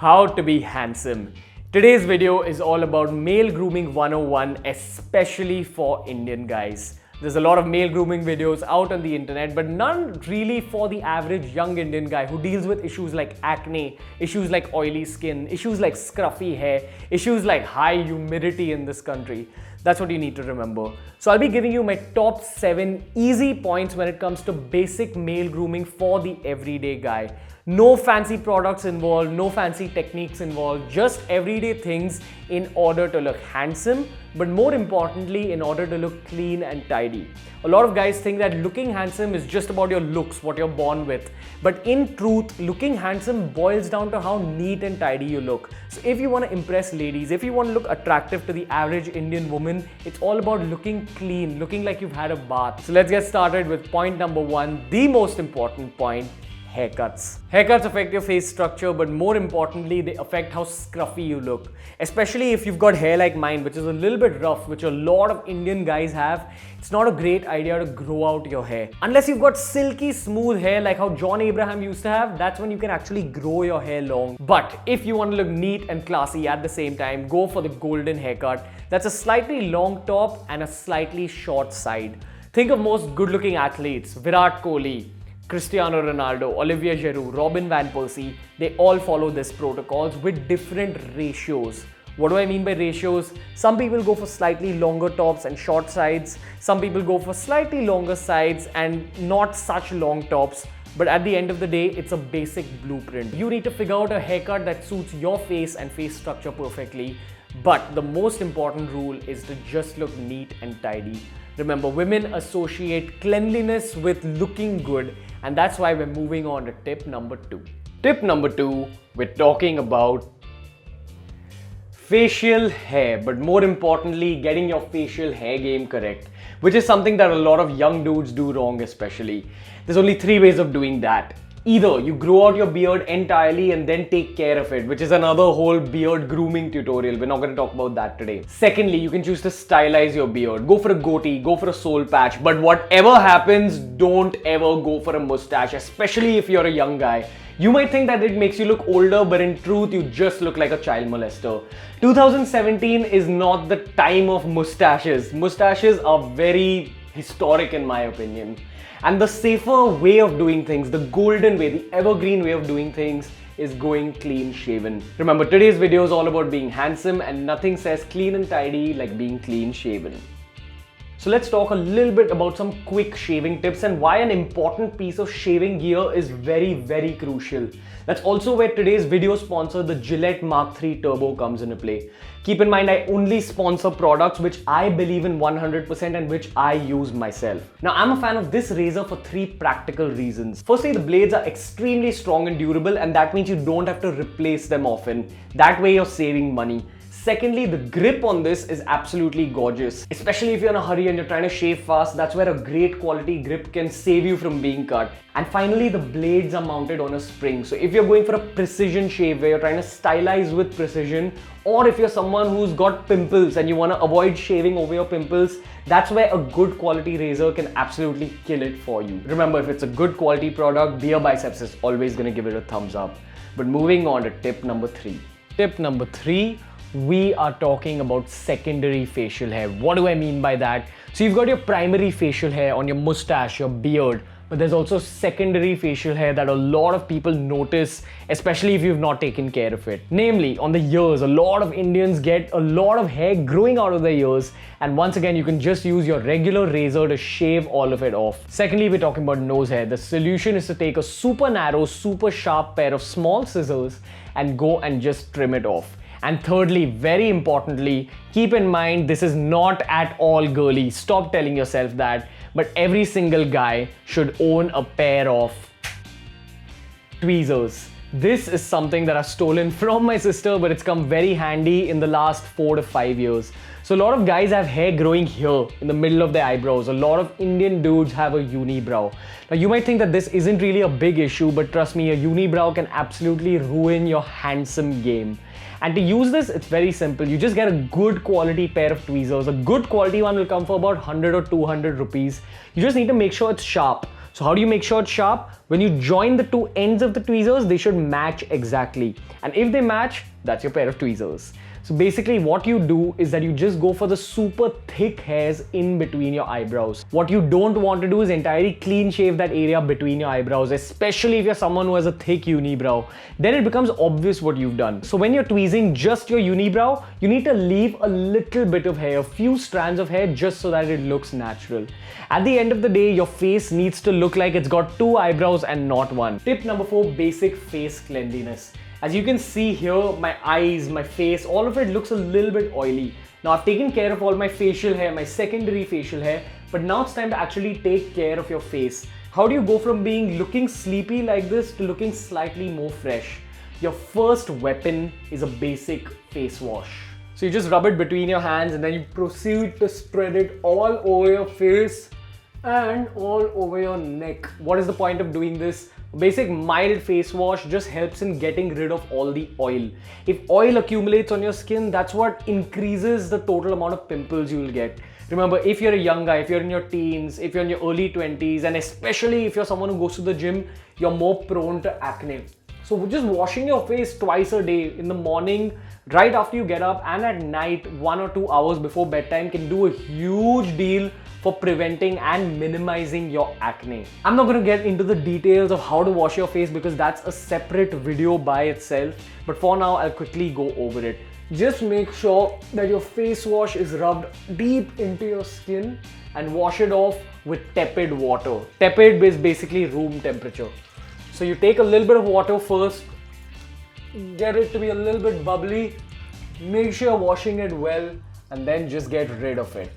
How to be handsome. Today's video is all about male grooming 101, especially for Indian guys. There's a lot of male grooming videos out on the internet, but none really for the average young Indian guy who deals with issues like acne, issues like oily skin, issues like scruffy hair, issues like high humidity in this country. That's what you need to remember. So I'll be giving you my top 7 easy points when it comes to basic male grooming for the everyday guy. No fancy products involved, no fancy techniques involved, just everyday things in order to look handsome, but more importantly, in order to look clean and tidy. A lot of guys think that looking handsome is just about your looks, what you're born with. But in truth, looking handsome boils down to how neat and tidy you look. So if you want to impress ladies, if you want to look attractive to the average Indian woman, it's all about looking clean, looking like you've had a bath. So let's get started with point number 1, the most important point. Haircuts. Haircuts affect your face structure, but more importantly, they affect how scruffy you look. Especially if you've got hair like mine, which is a little bit rough, which a lot of Indian guys have. It's not a great idea to grow out your hair. Unless you've got silky smooth hair like how John Abraham used to have, that's when you can actually grow your hair long. But if you want to look neat and classy at the same time, go for the golden haircut. That's a slightly long top and a slightly short side. Think of most good-looking athletes, Virat Kohli, Cristiano Ronaldo, Olivier Giroud, Robin van Persie, they all follow this protocols with different ratios. What do I mean by ratios? Some people go for slightly longer tops and short sides. Some people go for slightly longer sides and not such long tops. But at the end of the day, it's a basic blueprint. You need to figure out a haircut that suits your face and face structure perfectly. But the most important rule is to just look neat and tidy. Remember, women associate cleanliness with looking good, and that's why we're moving on to tip number 2. Tip number 2, we're talking about facial hair, but more importantly, getting your facial hair game correct, which is something that a lot of young dudes do wrong especially. There's only 3 ways of doing that. Either you grow out your beard entirely and then take care of it, which is another whole beard grooming tutorial. We're not going to talk about that today. Secondly, you can choose to stylize your beard. Go for a goatee, go for a soul patch. But whatever happens, don't ever go for a mustache, especially if you're a young guy. You might think that it makes you look older, but in truth, you just look like a child molester. 2017 is not the time of mustaches. Mustaches are very historic in my opinion. And the safer way of doing things, the golden way, the evergreen way of doing things is going clean shaven. Remember, today's video is all about being handsome and nothing says clean and tidy like being clean shaven. So let's talk a little bit about some quick shaving tips and why an important piece of shaving gear is very, very crucial. That's also where today's video sponsor, the Gillette Mark III Turbo, comes into play. Keep in mind, I only sponsor products which I believe in 100% and which I use myself. Now, I'm a fan of this razor for 3 practical reasons. Firstly, the blades are extremely strong and durable, and that means you don't have to replace them often. That way, you're saving money. Secondly, the grip on this is absolutely gorgeous. Especially if you're in a hurry and you're trying to shave fast, that's where a great quality grip can save you from being cut. And finally, the blades are mounted on a spring. So if you're going for a precision shave where you're trying to stylize with precision, or if you're someone who's got pimples and you want to avoid shaving over your pimples, that's where a good quality razor can absolutely kill it for you. Remember, if it's a good quality product, BeerBiceps is always going to give it a thumbs up. But moving on to tip number 3. Tip number 3. We are talking about secondary facial hair. What do I mean by that? So you've got your primary facial hair on your mustache, your beard, but there's also secondary facial hair that a lot of people notice, especially if you've not taken care of it. Namely, on the ears, a lot of Indians get a lot of hair growing out of their ears, and once again, you can just use your regular razor to shave all of it off. Secondly, we're talking about nose hair. The solution is to take a super narrow, super sharp pair of small scissors and go and just trim it off. And thirdly, very importantly, keep in mind this is not at all girly. Stop telling yourself that. But every single guy should own a pair of tweezers. This is something that I've stolen from my sister, but it's come very handy in the last 4 to 5 years. So a lot of guys have hair growing here in the middle of their eyebrows. A lot of Indian dudes have a unibrow. Now you might think that this isn't really a big issue, but trust me, a unibrow can absolutely ruin your handsome game. And to use this, it's very simple. You just get a good quality pair of tweezers. A good quality one will come for about 100 or 200 rupees. You just need to make sure it's sharp. So how do you make sure it's sharp? When you join the two ends of the tweezers, they should match exactly. And if they match, that's your pair of tweezers. So basically what you do is that you just go for the super thick hairs in between your eyebrows. What you don't want to do is entirely clean shave that area between your eyebrows, especially if you're someone who has a thick unibrow. Then it becomes obvious what you've done. So when you're tweezing just your unibrow, you need to leave a little bit of hair, a few strands of hair, just so that it looks natural. At the end of the day, your face needs to look like it's got two eyebrows and not one. Tip number 4, basic face cleanliness. As you can see here, my eyes, my face, all of it looks a little bit oily. Now I've taken care of all my facial hair, my secondary facial hair, but now it's time to actually take care of your face. How do you go from looking sleepy like this to looking slightly more fresh? Your first weapon is a basic face wash. So you just rub it between your hands and then you proceed to spread it all over your face and all over your neck. What is the point of doing this? A basic mild face wash just helps in getting rid of all the oil. If oil accumulates on your skin, that's what increases the total amount of pimples you will get. Remember, if you're a young guy, if you're in your teens, if you're in your early 20s, and especially if you're someone who goes to the gym, you're more prone to acne. So just washing your face twice a day, in the morning, right after you get up, and at night, 1 or 2 hours before bedtime, can do a huge deal for preventing and minimizing your acne. I'm not going to get into the details of how to wash your face because that's a separate video by itself, but for now I'll quickly go over it. Just make sure that your face wash is rubbed deep into your skin and wash it off with tepid water. Tepid is basically room temperature. So you take a little bit of water first, get it to be a little bit bubbly, make sure you're washing it well, and then just get rid of it.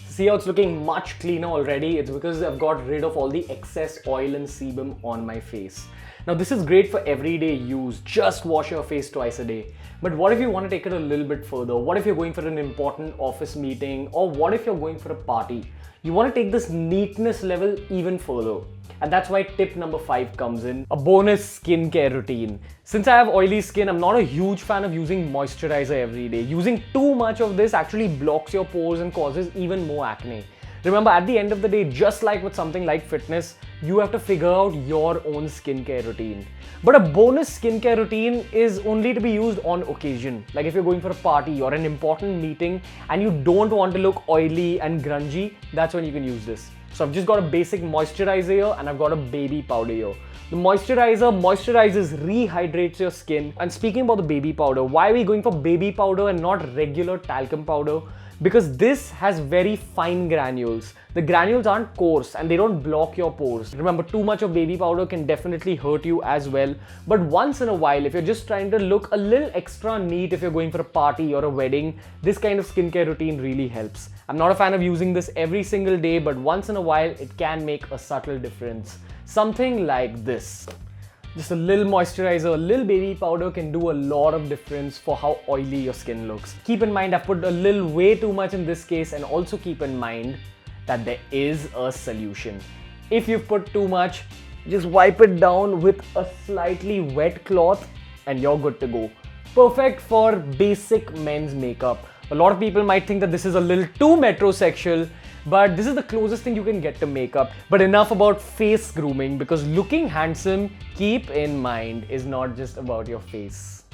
See how it's looking much cleaner already? It's because I've got rid of all the excess oil and sebum on my face. Now this is great for everyday use, just wash your face twice a day. But what if you want to take it a little bit further? What if you're going for an important office meeting? Or what if you're going for a party? You want to take this neatness level even further. And that's why tip number 5 comes in, a bonus skincare routine. Since I have oily skin, I'm not a huge fan of using moisturizer every day. Using too much of this actually blocks your pores and causes even more acne. Remember, at the end of the day, just like with something like fitness, you have to figure out your own skincare routine. But a bonus skincare routine is only to be used on occasion. Like if you're going for a party or an important meeting and you don't want to look oily and grungy, that's when you can use this. So I've just got a basic moisturizer here and I've got a baby powder here. The moisturizer moisturizes, rehydrates your skin. And speaking about the baby powder, why are we going for baby powder and not regular talcum powder? Because this has very fine granules. The granules aren't coarse and they don't block your pores. Remember, too much of baby powder can definitely hurt you as well. But once in a while, if you're just trying to look a little extra neat, if you're going for a party or a wedding, this kind of skincare routine really helps. I'm not a fan of using this every single day, but once in a while, it can make a subtle difference. Something like this. Just a little moisturizer, a little baby powder can do a lot of difference for how oily your skin looks. Keep in mind, I've put a little way too much in this case, and also keep in mind that there is a solution. If you've put too much, just wipe it down with a slightly wet cloth and you're good to go. Perfect for basic men's makeup. A lot of people might think that this is a little too metrosexual, but this is the closest thing you can get to makeup. But enough about face grooming, because looking handsome, keep in mind, is not just about your face.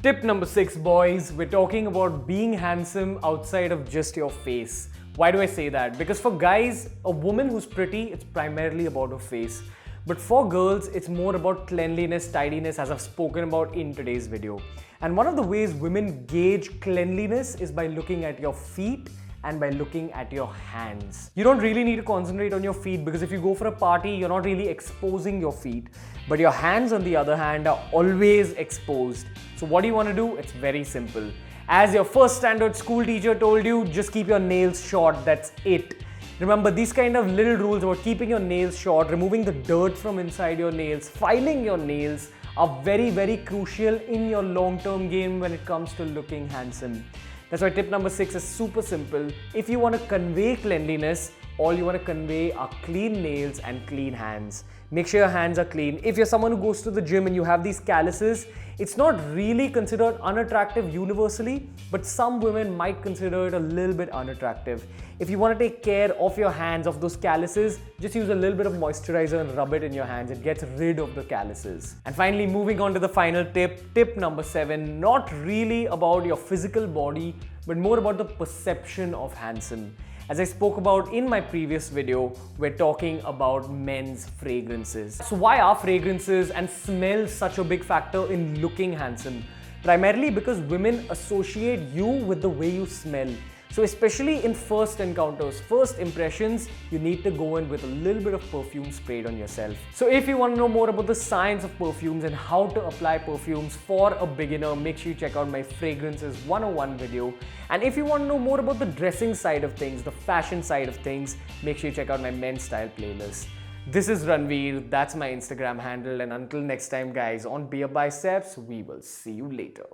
Tip number 6, boys, we're talking about being handsome outside of just your face. Why do I say that? Because for guys, a woman who's pretty, it's primarily about her face. But for girls, it's more about cleanliness, tidiness, as I've spoken about in today's video. And one of the ways women gauge cleanliness is by looking at your feet and by looking at your hands. You don't really need to concentrate on your feet, because if you go for a party, you're not really exposing your feet. But your hands, on the other hand, are always exposed. So what do you want to do? It's very simple. As your first standard school teacher told you, just keep your nails short, that's it. Remember, these kind of little rules about keeping your nails short, removing the dirt from inside your nails, filing your nails are very, very crucial in your long-term game when it comes to looking handsome. That's why tip number 6 is super simple. If you want to convey cleanliness, all you want to convey are clean nails and clean hands. Make sure your hands are clean. If you're someone who goes to the gym and you have these calluses, it's not really considered unattractive universally, but some women might consider it a little bit unattractive. If you want to take care of your hands, of those calluses, just use a little bit of moisturizer and rub it in your hands. It gets rid of the calluses. And finally, moving on to the final tip, tip number 7, not really about your physical body, but more about the perception of handsome. As I spoke about in my previous video, we're talking about men's fragrances. So why are fragrances and smell such a big factor in looking handsome? Primarily because women associate you with the way you smell. So especially in first encounters, first impressions, you need to go in with a little bit of perfume sprayed on yourself. So if you want to know more about the science of perfumes and how to apply perfumes for a beginner, make sure you check out my Fragrances 101 video. And if you want to know more about the dressing side of things, the fashion side of things, make sure you check out my men's style playlist. This is Ranveer, that's my Instagram handle, and until next time guys, on BeerBiceps, we will see you later.